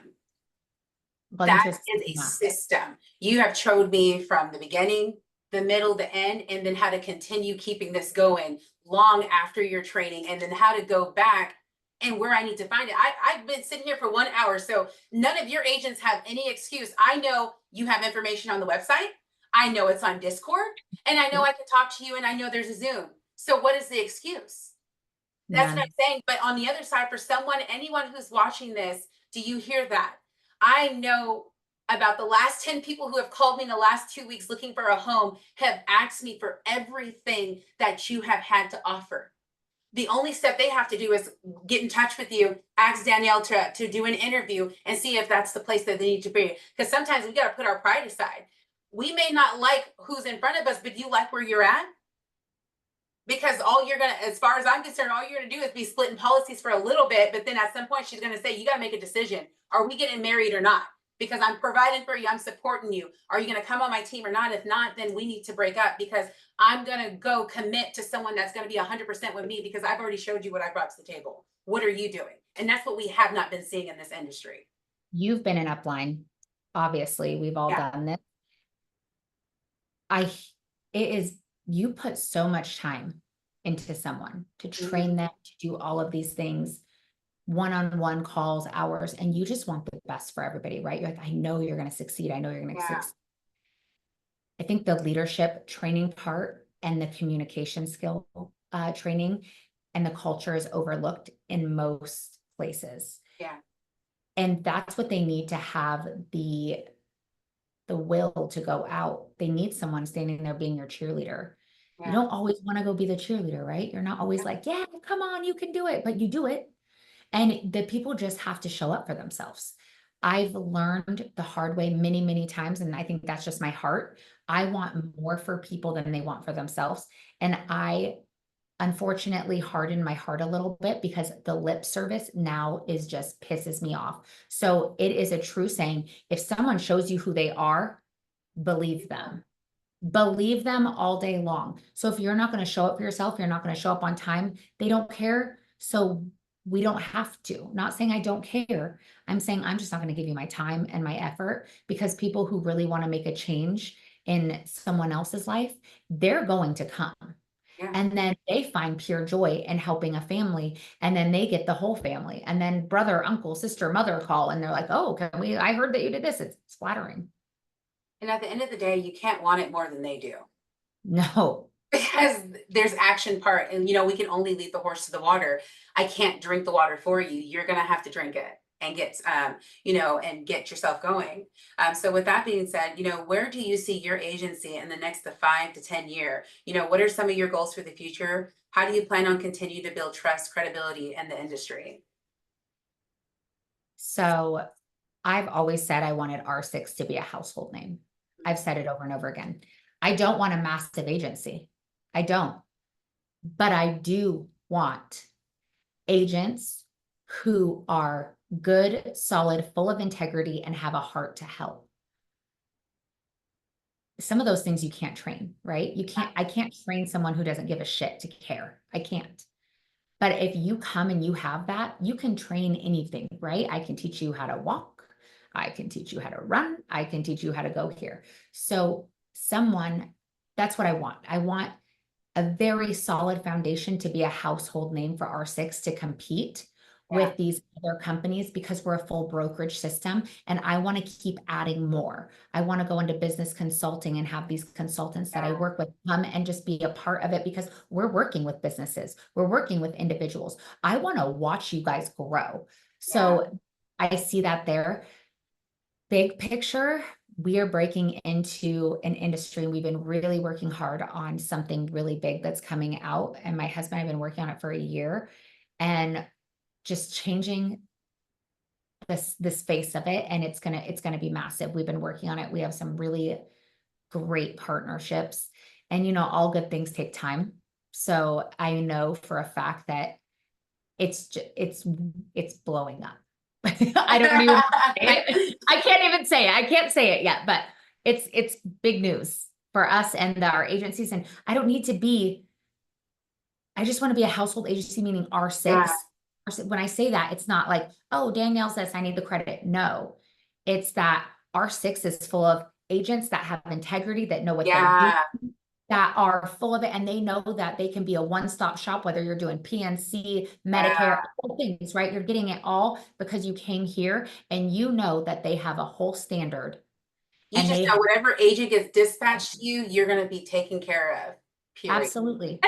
That is a system. You have showed me from the beginning, the middle, the end, and then how to continue keeping this going long after your training, and then how to go back and where I need to find it. I've been sitting here for 1 hour, so none of your agents have any excuse. I know you have information on the website. I know it's on Discord, and I know I can talk to you, and I know there's a Zoom. So what is the excuse? That's what I'm saying. But on the other side, for anyone who's watching this, do you hear that? I know about the last 10 people who have called me in the last 2 weeks looking for a home have asked me for everything that you have had to offer. The only step they have to do is get in touch with you, ask Danielle to do an interview and see if that's the place that they need to be. Because sometimes we got to put our pride aside. We may not like who's in front of us, but do you like where you're at? Because as far as I'm concerned, all you're gonna do is be splitting policies for a little bit, but then at some point she's gonna say, you gotta make a decision. Are we getting married or not? Because I'm providing for you, I'm supporting you. Are you gonna come on my team or not? If not, then we need to break up, because I'm gonna go commit to someone that's gonna be 100% with me, because I've already showed you what I brought to the table. What are you doing? And that's what we have not been seeing in this industry. You've been in upline. Obviously, we've all done this. You put so much time into someone to train them to do all of these things, one-on-one calls, hours, and you just want the best for everybody, right? You're like, I know you're going to succeed. I know you're going to succeed. I think the leadership training part and the communication skill training and the culture is overlooked in most places. Yeah. And that's what they need to have the will to go out. They need someone standing there being your cheerleader. You don't always want to go be the cheerleader, right? You're not always like, yeah, come on, you can do it, but you do it. And the people just have to show up for themselves. I've learned the hard way many, many times, and I think that's just my heart. I want more for people than they want for themselves. And I unfortunately hardened my heart a little bit, because the lip service now is just pisses me off. So it is a true saying, if someone shows you who they are, believe them. Believe them all day long. So if you're not going to show up for yourself, you're not going to show up on time, they don't care. So we don't have to. Not saying I don't care. I'm saying I'm just not going to give you my time and my effort, because people who really want to make a change in someone else's life, they're going to come. Yeah. And then they find pure joy in helping a family. And then they get the whole family. And then brother, uncle, sister, mother call. And they're like, oh, I heard that you did this. It's flattering. And at the end of the day, you can't want it more than they do. No. Because there's action part, and we can only lead the horse to the water. I can't drink the water for you. You're gonna have to drink it and get and get yourself going. So with that being said, where do you see your agency in the next 5 to 10 year? What are some of your goals for the future? How do you plan on continue to build trust, credibility in the industry? So I've always said I wanted R6 to be a household name. I've said it over and over again. I don't want a massive agency. I don't. But I do want agents who are good, solid, full of integrity, and have a heart to help. Some of those things you can't train, right? I can't train someone who doesn't give a shit to care. I can't. But if you come and you have that, you can train anything, right? I can teach you how to walk. I can teach you how to run. I can teach you how to go here. So that's what I want. I want a very solid foundation to be a household name for R6 to compete with these other companies, because we're a full brokerage system and I want to keep adding more. I want to go into business consulting and have these consultants that I work with come and just be a part of it, because we're working with businesses. We're working with individuals. I want to watch you guys grow. So I see that there. Big picture, we are breaking into an industry, and we've been really working hard on something really big that's coming out. And my husband and I have been working on it for a year, and just changing this face of it. And it's gonna be massive. We've been working on it. We have some really great partnerships, and all good things take time. So I know for a fact that it's blowing up. I don't even I can't even say it. I can't say it yet, but it's big news for us and our agencies. And I just want to be a household agency, meaning R6. When I say that, it's not like, oh, Danielle says I need the credit. No, it's that R6 is full of agents that have integrity, that know what they're doing, that are full of it, and they know that they can be a one-stop shop, whether you're doing PNC, Medicare, all things, right? You're getting it all because you came here, and you know that they have a whole standard. You And just they know whatever agent gets dispatched to you, you're going to be taken care of. Period. Absolutely.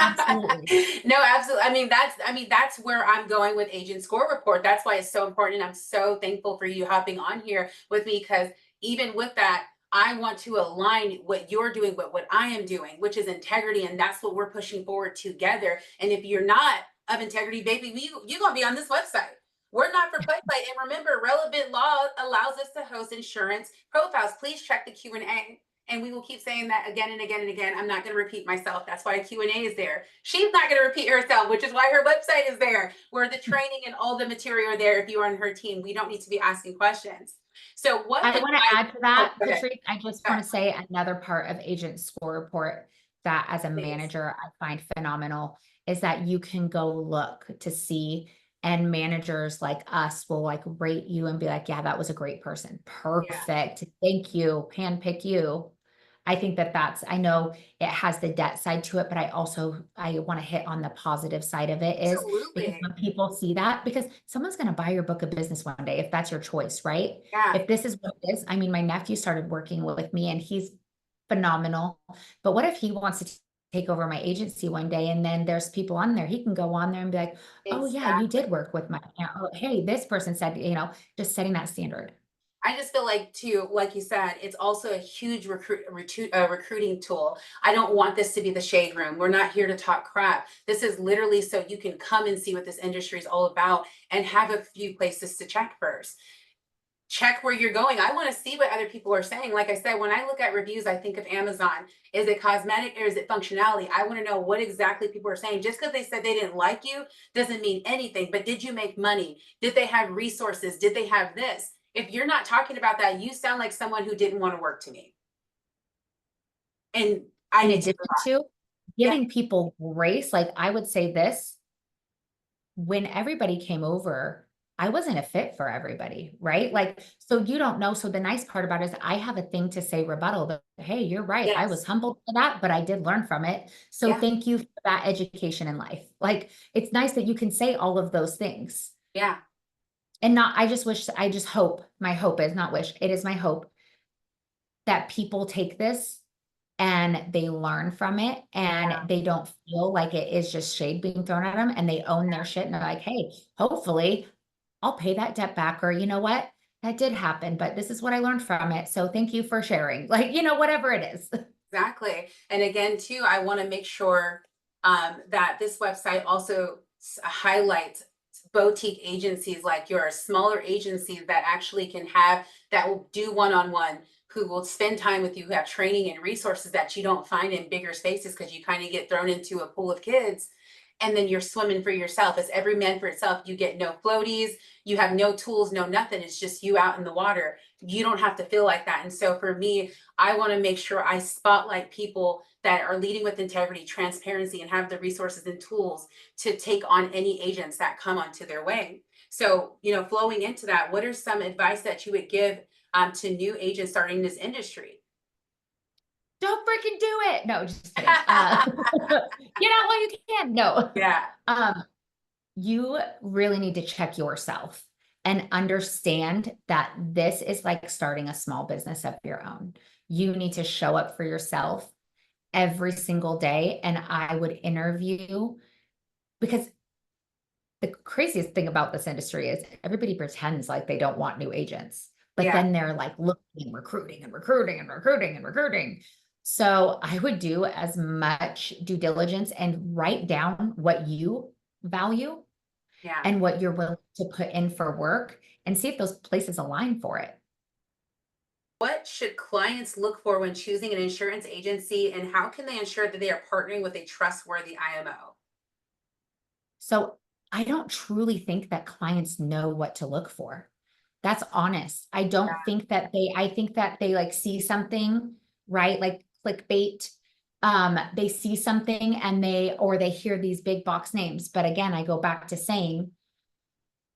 Absolutely. No, absolutely. That's where I'm going with Agent Score Report. That's why it's so important. And I'm so thankful for you hopping on here with me, because even with that, I want to align what you're doing with what I am doing, which is integrity. And that's what we're pushing forward together. And if you're not of integrity, baby, you're going to be on this website. We're not for play. And remember, relevant law allows us to host insurance profiles. Please check the Q&A. And we will keep saying that again and again and again. I'm not going to repeat myself. That's why Q&A is there. She's not going to repeat herself, which is why her website is there, where the training and all the material are there. If you are on her team, we don't need to be asking questions. So what I want to add to that, Patrice, I just want to say another part of Agent Score Report that as a manager I find phenomenal is that you can go look to see, and managers like us will like rate you and be like, yeah, that was a great person. Perfect. Thank you. Handpick you. I think I know it has the debt side to it, but I want to hit on the positive side of it, is because when people see that, because someone's going to buy your book of business one day, if that's your choice, right? If this is what it is, my nephew started working with me and he's phenomenal. But what if he wants to take over my agency one day, and then there's people on there, he can go on there and be like, oh yeah, you did work with my, oh, hey, this person said, just setting that standard. I just feel like, too, like you said, it's also a huge recruiting tool. I don't want this to be the shade room. We're not here to talk crap. This is literally so you can come and see what this industry is all about and have a few places to check first. Check where you're going. I want to see what other people are saying. Like I said, when I look at reviews, I think of Amazon. Is it cosmetic or is it functionality? I want to know what exactly people are saying. Just because they said they didn't like you doesn't mean anything. But did you make money? Did they have resources? Did they have this? If you're not talking about that, you sound like someone who didn't want to work to me. And in addition to giving people grace, like I would say this, when everybody came over, I wasn't a fit for everybody, right? Like, so you don't know. So the nice part about it is I have a thing to say rebuttal that, hey, you're right. I was Yes. humbled for that, but I did learn from it. So Yeah. thank you for that education in life. Like, it's nice that you can say all of those things. Yeah. And not, I just hope, my hope is not wish, it is my hope that people take this and they learn from it Yeah. and they don't feel like it is just shade being thrown at them, and they own their shit and they're like, hey, hopefully I'll pay that debt back, or you know what? That did happen, but this is what I learned from it. So thank you for sharing. Like, whatever it is. Exactly. And again, too, I want to make sure that this website also highlights boutique agencies like yours, smaller agencies that actually can have, that will do one-on-one, who will spend time with you, who have training and resources that you don't find in bigger spaces, because you kind of get thrown into a pool of kids and then you're swimming for yourself. It's every man for itself. You get no floaties, you have no tools, no nothing. It's just you out in the water. You don't have to feel like that. And so for me, I want to make sure I spotlight people that are leading with integrity, transparency, and have the resources and tools to take on any agents that come onto their way. So, flowing into that, what are some advice that you would give to new agents starting this industry? Don't freaking do it. No, just kidding. Get out while you can. No. Yeah. Um, you really need to check yourself and understand that this is like starting a small business of your own. You need to show up for yourself every single day. And I would interview, because the craziest thing about this industry is everybody pretends like they don't want new agents, but Yeah. then they're like looking, recruiting and recruiting and recruiting and recruiting. So I would do as much due diligence and write down what you value Yeah. and what you're willing to put in for work, and see if those places align for it. What should clients look for when choosing an insurance agency, and how can they ensure that they are partnering with a trustworthy IMO? So I don't truly think that clients know what to look for. That's honest. I think that they like see something, right? Like clickbait. They see something and they hear these big box names. But again, I go back to saying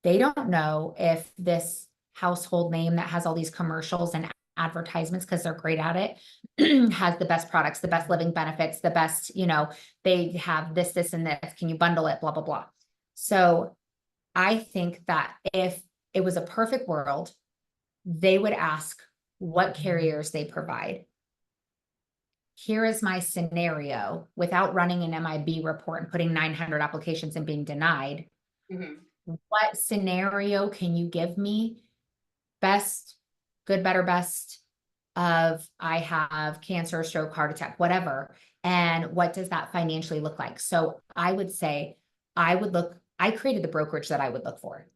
they don't know if this household name that has all these commercials and advertisements, because they're great at it, has the best products, the best living benefits, the best, they have this, and this. Can you bundle it? Blah, blah, blah. So I think that if it was a perfect world, they would ask what carriers they provide. Here is my scenario without running an MIB report and putting 900 applications and being denied. Mhm. What scenario can you give me? Best, good, better, best of I have cancer, stroke, heart attack, whatever. And what does that financially look like? So I would say I created the brokerage that I would look for.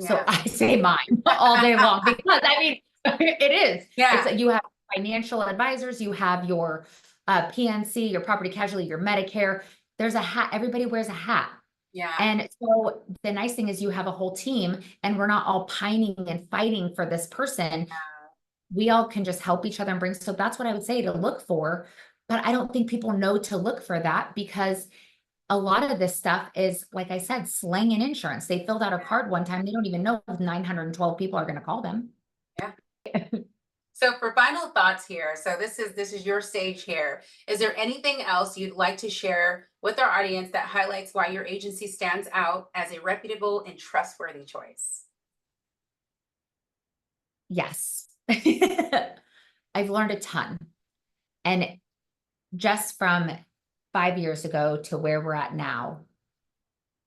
So Yeah. I say mine all day long, because I mean, it is. It's Yeah. like you have financial advisors, you have your PNC, your property casualty, your Medicare. There's a hat. Everybody wears a hat. Yeah. And so the nice thing is you have a whole team, and we're not all pining and fighting for this person. We all can just help each other and bring. So that's what I would say to look for. But I don't think people know to look for that, because a lot of this stuff is, like I said, slang and insurance. They filled out a card one time. They don't even know if 912 people are going to call them. Yeah. So for final thoughts here, so this is your stage here. Is there anything else you'd like to share with our audience that highlights why your agency stands out as a reputable and trustworthy choice? Yes. I've learned a ton. And just from 5 years ago to where we're at now,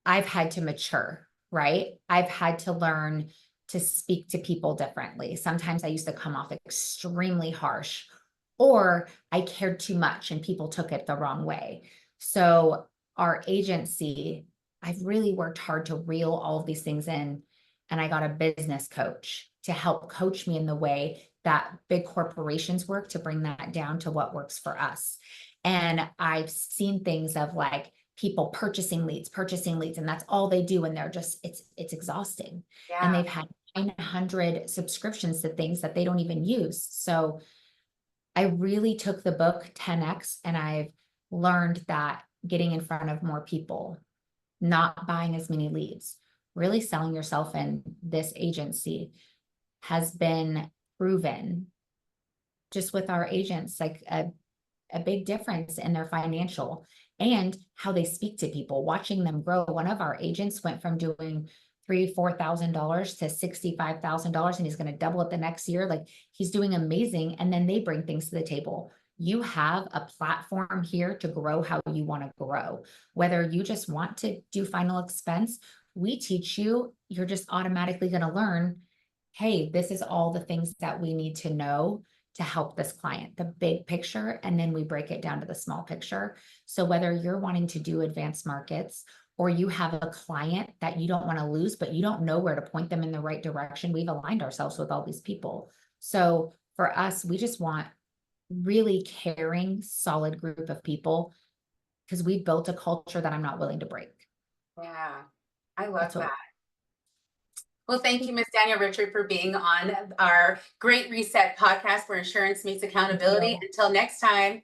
I've had to mature, right? I've had to learn to speak to people differently. Sometimes I used to come off extremely harsh, or I cared too much and people took it the wrong way. So our agency, I've really worked hard to reel all of these things in. And I got a business coach to help coach me in the way that big corporations work, to bring that down to what works for us. And I've seen things of like people purchasing leads, and that's all they do. And they're just, it's exhausting. And Yeah. they've had 900 subscriptions to things that they don't even use. So I really took the book 10X, and I've learned that getting in front of more people, not buying as many leads, really selling yourself in this agency has been proven just with our agents, like a big difference in their financial and how they speak to people, watching them grow. One of our agents went from doing $3,000-$4,000 to $65,000, and he's going to double it the next year. Like, he's doing amazing. And then they bring things to the table. You have a platform here to grow how you want to grow. Whether you just want to do final expense, we teach you, you're just automatically going to learn, hey, this is all the things that we need to know to help this client, the big picture, and then we break it down to the small picture. So whether you're wanting to do advanced markets or you have a client that you don't want to lose, but you don't know where to point them in the right direction, we've aligned ourselves with all these people. So for us, we just want really caring, solid group of people because we built a culture that I'm not willing to break. Yeah, I love that. Well, thank you, Miss Danielle Richard, for being on our Great Reset podcast where insurance meets accountability. Until next time.